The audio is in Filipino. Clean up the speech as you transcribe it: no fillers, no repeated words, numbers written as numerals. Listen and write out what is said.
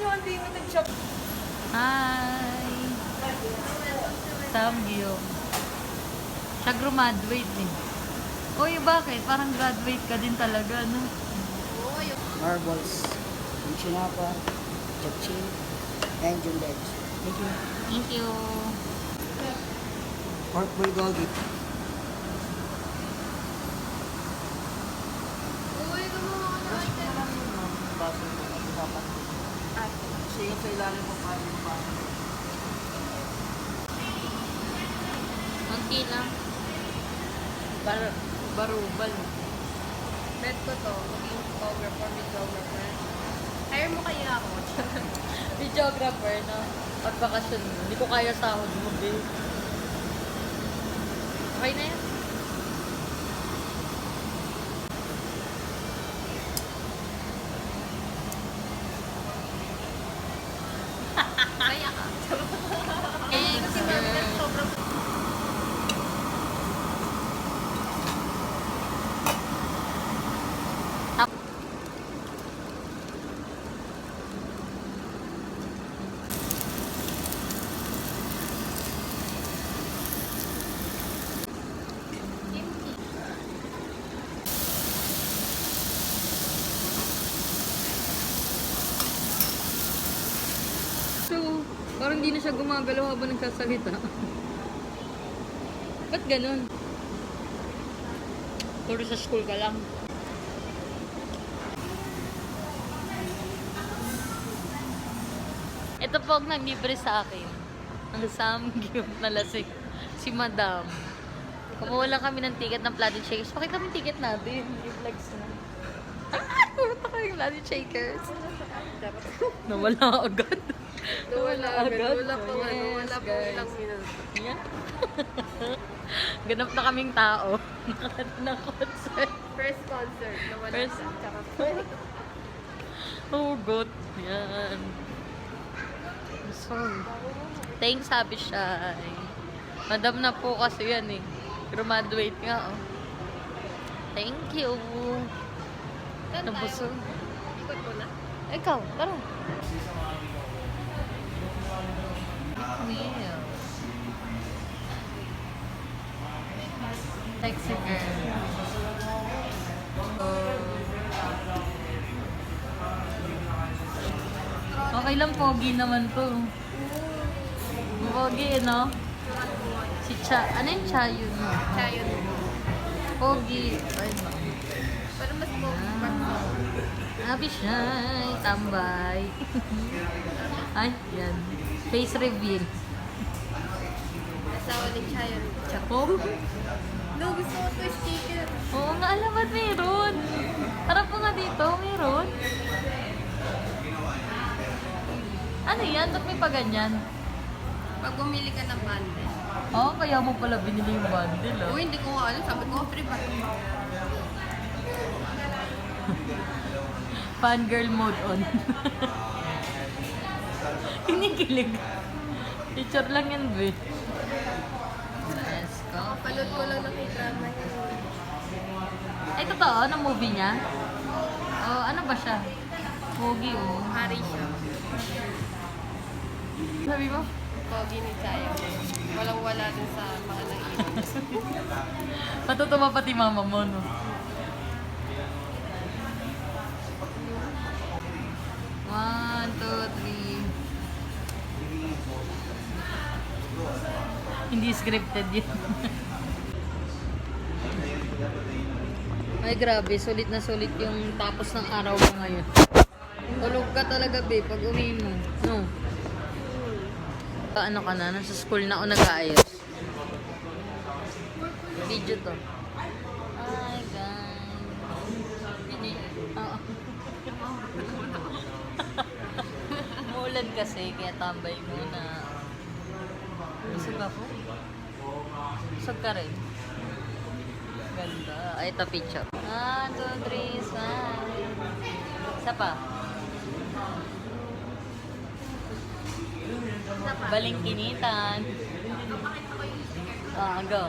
unlimited shop. Hi! Samgyup. Siya graduate eh. Uy, bakit? Parang graduate ka din talaga, no? Marbles, yung chinapa, chapchin, and yung veg. Thank you. Thank you. Pork bulgogi. Sige sa ilalim mo pa rin pa. Kunti lang. Barubal. Bet ko to, maging photographer, videographer. Hire mo kaya ako. Videographer, no? Pagbakasyon mo. Hindi ko kaya sahod mo, babe. Okay na yan. Kaya ka. Thanks, Kasi mami, girl. sobrang So, parang hindi na siya gumagalaw habang nagsasalita. Ba't ganun? Puro sa school ka lang. Ito po ang naglibre sa akin. Ang samgyup na lasing. Si Madam. Kumuha lang kami ng ticket ng Planet Shakers. Pakita kami ticket natin. I-vlogs na. Ah! Pumunta ko yung Planet Shakers. Nawala agad. wala agad. Wala pa nga. Yes, Wala pa guys. ilang minuto. Yan. Ganap na kaming tao. ng concert. First concert na wala First- sa tsaka Oh, God. Yan. So, thanks, Happy Shy. Madam na po kasi yan eh. Graduate nga, oh. Thank you. Saan tayo? Nabusog. Ikot mo na. Ikaw, tara. Meal. Sexy girl. Okay lang, pogi naman to. Pogi, no? Si Cha, ano yung Cha yun? Kaya yun. Pogi. Ay, Pero mas po. Happy Shy, tambay. Ay, yan. Face reveal. Asawa ni Chayon. Chako? No, gusto ko to sticker. Oo nga, alam at meron. Harap mo nga dito, meron. Ano yan? Ba't may pa ganyan? Pag bumili ka ng bundle. Oo, kaya mo pala binili yung bundle, ah. Uy, hindi ko nga alam. Sabi ko, free ba? Fangirl mode on. Kinikilig. Picture lang yan, be. Let's go. Kapalot ko lang ng drama niya. Ay, totoo? Anong movie niya? Oh, ano ba siya? Pogi, oh. Hari siya. Sabi mo? Pogi ni Chayon. Walang-wala dun sa mga nag-iwan. Matutuwa pati mama mo, no? One, two, three. Hindi scripted yun. Ay, grabe. Sulit na sulit yung tapos ng araw mo ngayon. Tulog ka talaga, babe, pag uwi mo. No? Ano ka na? Nasa school na ako nag-aayos. Video to. Hi, guys. Oo. Umuulan kasi, kaya tambay muna. Busog ako. Busog ka rin. Ganda. Ay, ito picture. 1, 2, 3, smile. Isa pa. Balingkinitan. Ah, go.